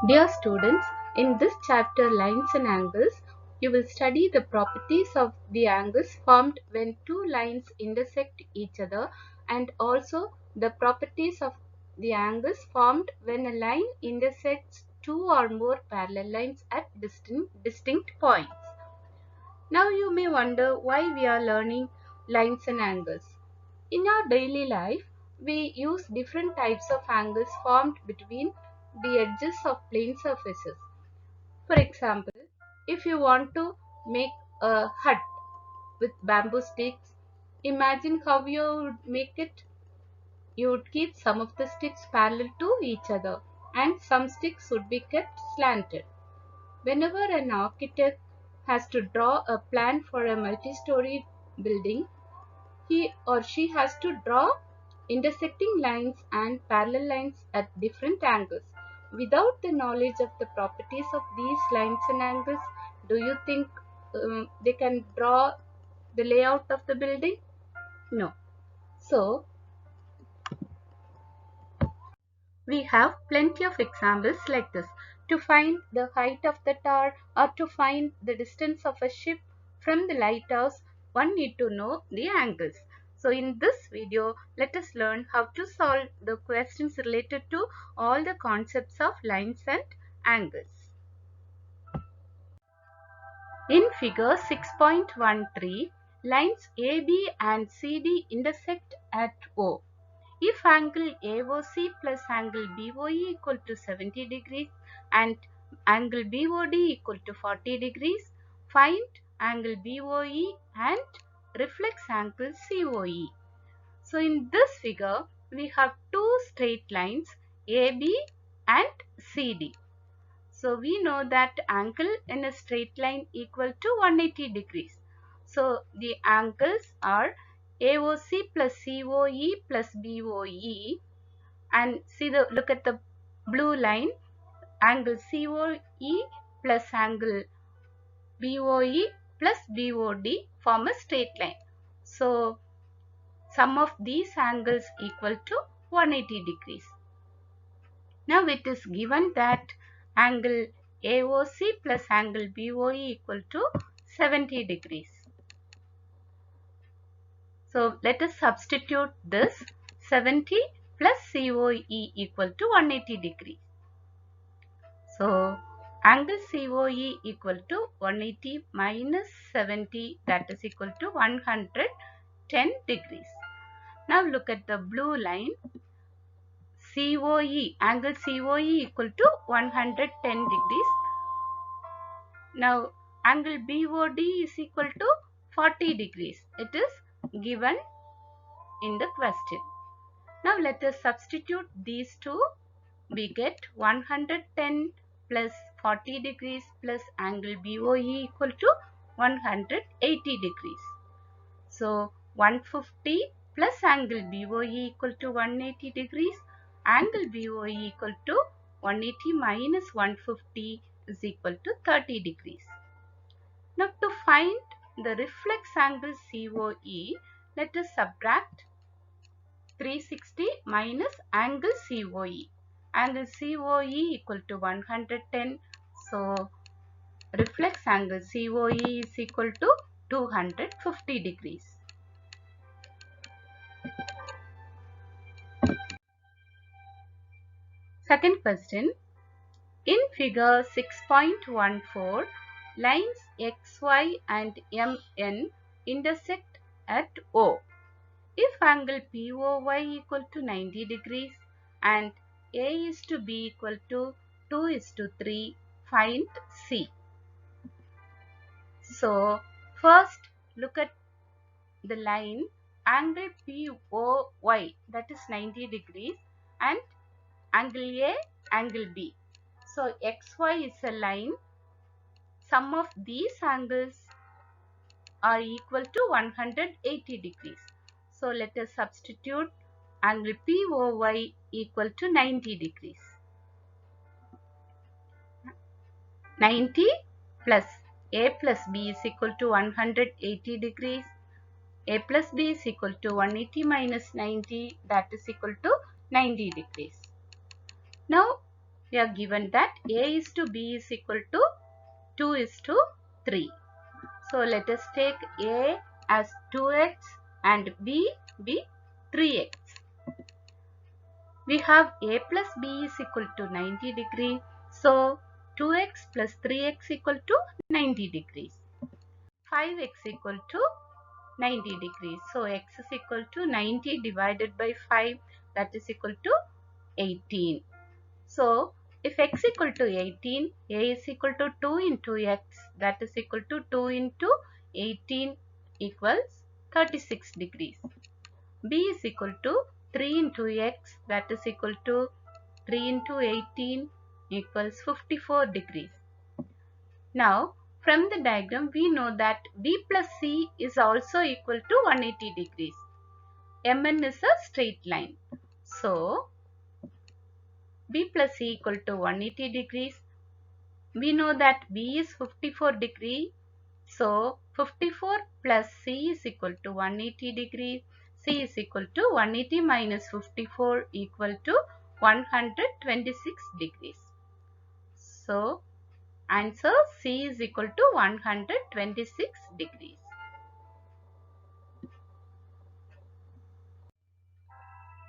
Dear students, in this chapter Lines and Angles, you will study the properties of the angles formed when two lines intersect each other and also the properties of the angles formed when a line intersects two or more parallel lines at distinct points. Now you may wonder why we are learning lines and angles. In our daily life, we use different types of angles formed between the edges of plane surfaces. For example, if you want to make a hut with bamboo sticks, imagine how you would make it. You would keep some of the sticks parallel to each other and some sticks would be kept slanted. Whenever an architect has to draw a plan for a multi-story building, he or she has to draw intersecting lines and parallel lines at different angles. Without the knowledge of the properties of these lines and angles, do you think they can draw the layout of the building? No. So, we have plenty of examples like this. To find the height of the tower or to find the distance of a ship from the lighthouse, one need to know the angles. So in this video, let us learn how to solve the questions related to all the concepts of lines and angles. In figure 6.13, lines AB and CD intersect at O. If angle AOC plus angle BOE equal to 70 degrees and angle BOD equal to 40 degrees, find angle BOE and reflex angle COE. So in this figure, we have two straight lines AB and CD. So we know that angle in a straight line equal to 180 degrees. So the angles are AOC plus COE plus BOE, and look at the blue line, angle COE plus angle BOE plus BOD form a straight line. So sum of these angles equal to 180 degrees. Now it is given that angle AOC plus angle BOE equal to 70 degrees. So let us substitute this 70 plus COE equal to 180 degrees. So angle COE equal to 180 minus 70, that is equal to 110 degrees. Now look at the blue line. COE, angle COE equal to 110 degrees. Now angle BOD is equal to 40 degrees. It is given in the question. Now let us substitute these two. We get 110 plus 40 degrees plus angle BOE equal to 180 degrees. So 150 plus angle BOE equal to 180 degrees. Angle BOE equal to 180 minus 150 is equal to 30 degrees. Now to find the reflex angle COE, let us subtract 360 minus angle COE. Angle COE equal to 110. So reflex angle COE is equal to 250 degrees. Second question. In figure 6.14, lines XY and MN intersect at O. If angle POY equal to 90 degrees and A is to B equal to 2:3, find C. So first look at the line angle POY, that is 90 degrees, and angle A, angle B. So XY is a line. Sum of these angles are equal to 180 degrees. So let us substitute angle POY equal to 90 degrees. 90 plus A plus B is equal to 180 degrees. A plus B is equal to 180 minus 90, that is equal to 90 degrees. Now we are given that A is to B is equal to 2 is to 3. So let us take A as 2x and B be 3x. We have A plus B is equal to 90 degrees. So 2x plus 3x equal to 90 degrees. 5x equal to 90 degrees. So x is equal to 90 divided by 5, that is equal to 18. So if x equal to 18, A is equal to 2 into x, that is equal to 2 into 18 equals 36 degrees. B is equal to 3 into x, that is equal to 3 into 18 equals 54 degrees. Now from the diagram we know that B plus C is also equal to 180 degrees. MN is a straight line. So B plus C equal to 180 degrees. We know that B is 54 degree. So 54 plus C is equal to 180 degrees. C is equal to 180 minus 54 equal to 126 degrees. So answer C is equal to 126 degrees.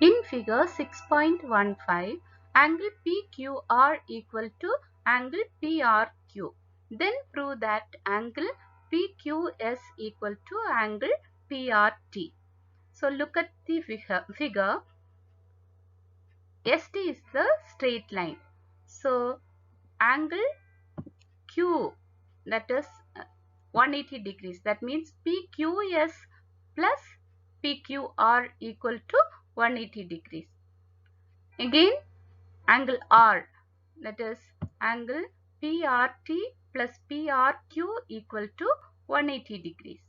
In figure 6.15, angle PQR equal to angle PRQ. Then prove that angle PQS equal to angle PRT. So look at the figure. ST is the straight line. So angle Q, that is 180 degrees. That means PQS plus PQR equal to 180 degrees. Again angle R, that is angle PRT plus PRQ equal to 180 degrees.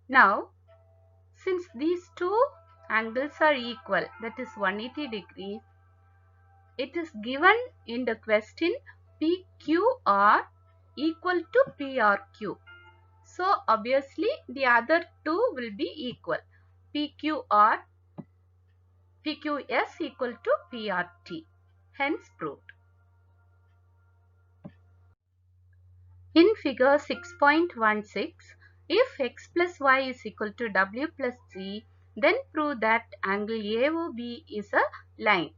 Now since these two angles are equal, that is 180 degrees, it is given in the question PQR equal to PRQ. So obviously the other two will be equal. PQS equal to PRT. Hence proved. In figure 6.16, if x plus y is equal to w plus z, then prove that angle AOB is a line.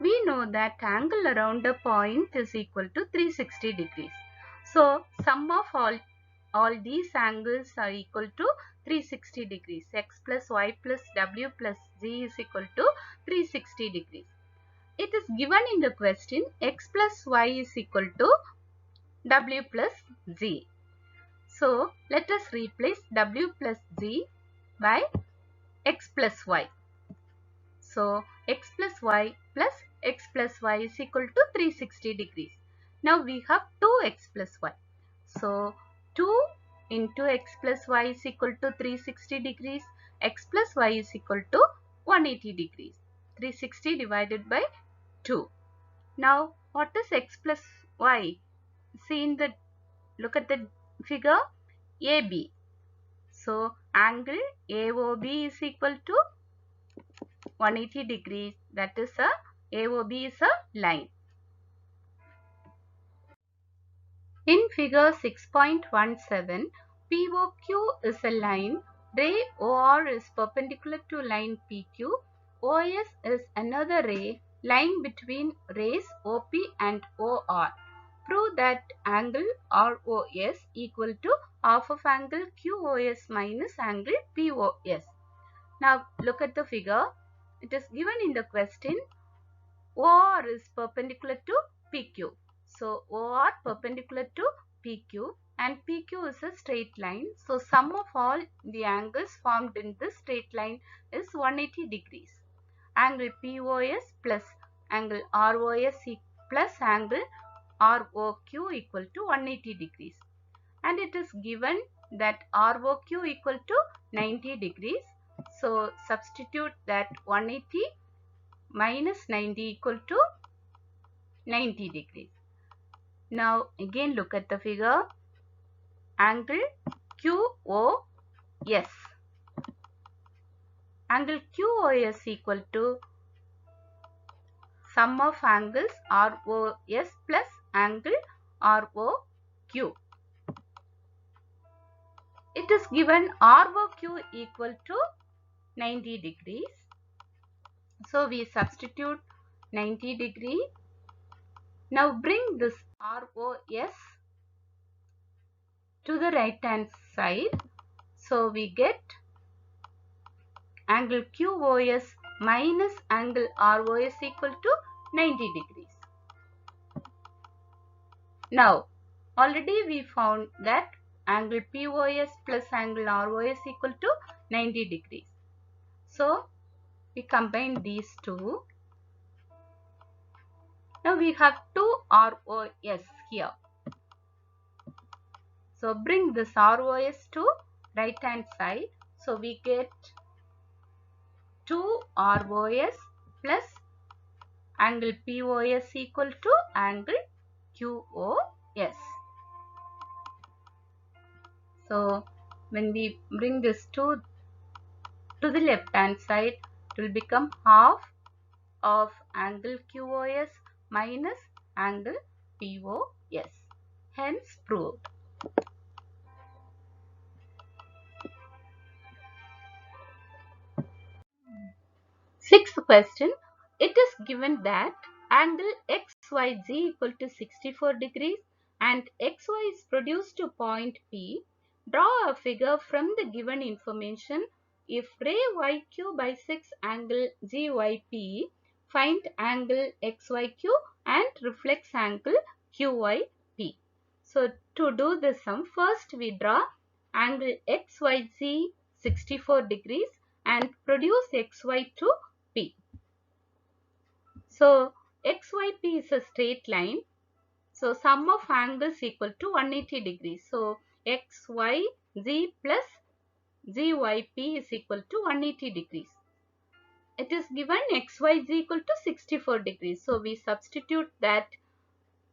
We know that angle around a point is equal to 360 degrees. So sum of all these angles are equal to 360 degrees. X plus y plus w plus z is equal to 360 degrees. It is given in the question x plus y is equal to w plus z. So let us replace w plus z by x plus y. So x plus y is equal to 360 degrees. Now we have 2x plus y. So 2 into x plus y is equal to 360 degrees. X plus y is equal to 180 degrees. 360 divided by 2. Now what is x plus y? See look at the figure AB. So angle AOB is equal to 180 degrees. That is AOB is a line. In figure 6.17, POQ is a line. Ray OR is perpendicular to line PQ. OS is another ray lying between rays OP and OR. Prove that angle ROS equal to half of angle QOS minus angle POS. Now look at the figure. It is given in the question OR is perpendicular to PQ. So OR perpendicular to PQ and PQ is a straight line. So sum of all the angles formed in this straight line is 180 degrees. Angle POS plus angle ROS plus angle ROQ equal to 180 degrees. And it is given that ROQ equal to 90 degrees. So substitute that 180 minus 90 equal to 90 degrees. Now again look at the figure. Angle QOS. Angle QOS equal to sum of angles ROS plus angle ROQ. It is given ROQ equal to 90 degrees. So we substitute 90 degree. Now bring this ROS to the right hand side. So we get angle QOS minus angle ROS equal to 90 degrees. Now already we found that angle POS plus angle ROS equal to 90 degrees. So we combine these two. Now we have two ROS here. So bring this ROS to right hand side. So we get 2 ROS plus angle POS equal to angle QOS. So when we bring this to the left hand side, it will become half of angle QOS minus angle POS. Hence proved. Sixth question. It is given that angle XYZ equal to 64 degrees and XY is produced to point P. Draw a figure from the given information. If ray YQ bisects angle GYP, find angle XYQ and reflects angle QYP. So to do the sum, first we draw angle XYZ 64 degrees and produce XY to P. So XYP is a straight line. So sum of angles equal to 180 degrees. So XYZ plus GYP is equal to 180 degrees. It is given XYZ equal to 64 degrees. So we substitute that,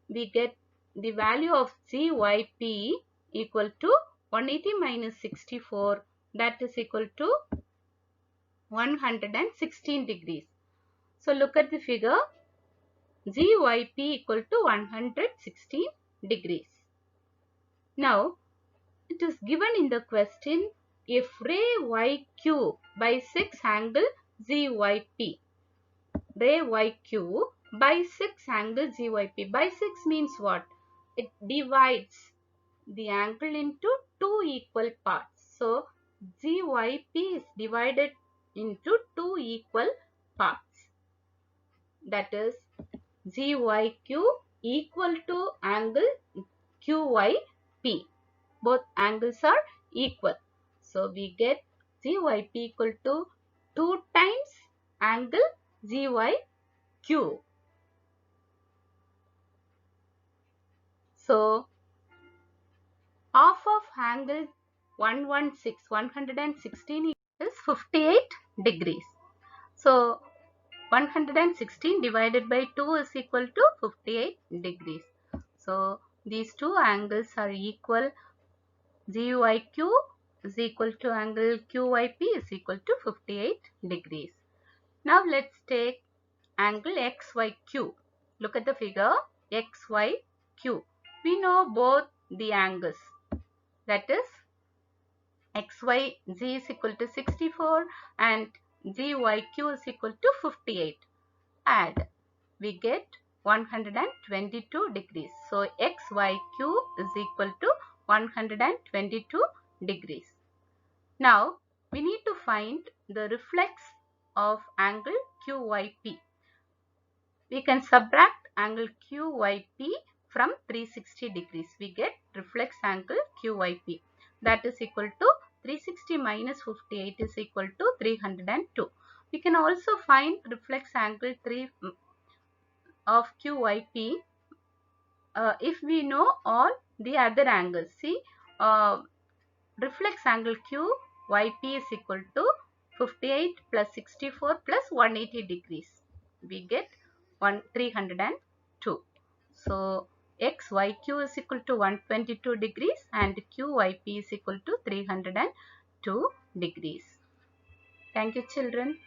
we get the value of GYP equal to 180 minus 64, that is equal to 116 degrees. So look at the figure. GYP equal to 116 degrees. Now it is given in the question, if ray YQ bisects angle GYP. Ray YQ bisects angle GYP. Bisects means what? It divides the angle into two equal parts. So GYP is divided into two equal parts. That is GYQ equal to angle QYP. Both angles are equal. So we get GYP equal to 2 times angle GYQ. So half of angle 116 is 58 degrees. So 116 divided by 2 is equal to 58 degrees. So these two angles are equal. GYQ is equal to angle QYP is equal to 58 degrees. Now let's take angle XYQ. Look at the figure XYQ. We know both the angles. That is XYZ is equal to 64 and GYQ is equal to 58. Add. We get 122 degrees. So XYQ is equal to 122 degrees. Now we need to find the reflex of angle QYP. We can subtract angle QYP from 360 degrees. We get reflex angle QYP. That is equal to 360 minus 58 is equal to 302. We can also find reflex angle 3 of QYP if we know all the other angles. See, reflex angle QYP is equal to 58 plus 64 plus 180 degrees. We get 302. So XYQ is equal to 122 degrees and QYP is equal to 302 degrees. Thank you, children.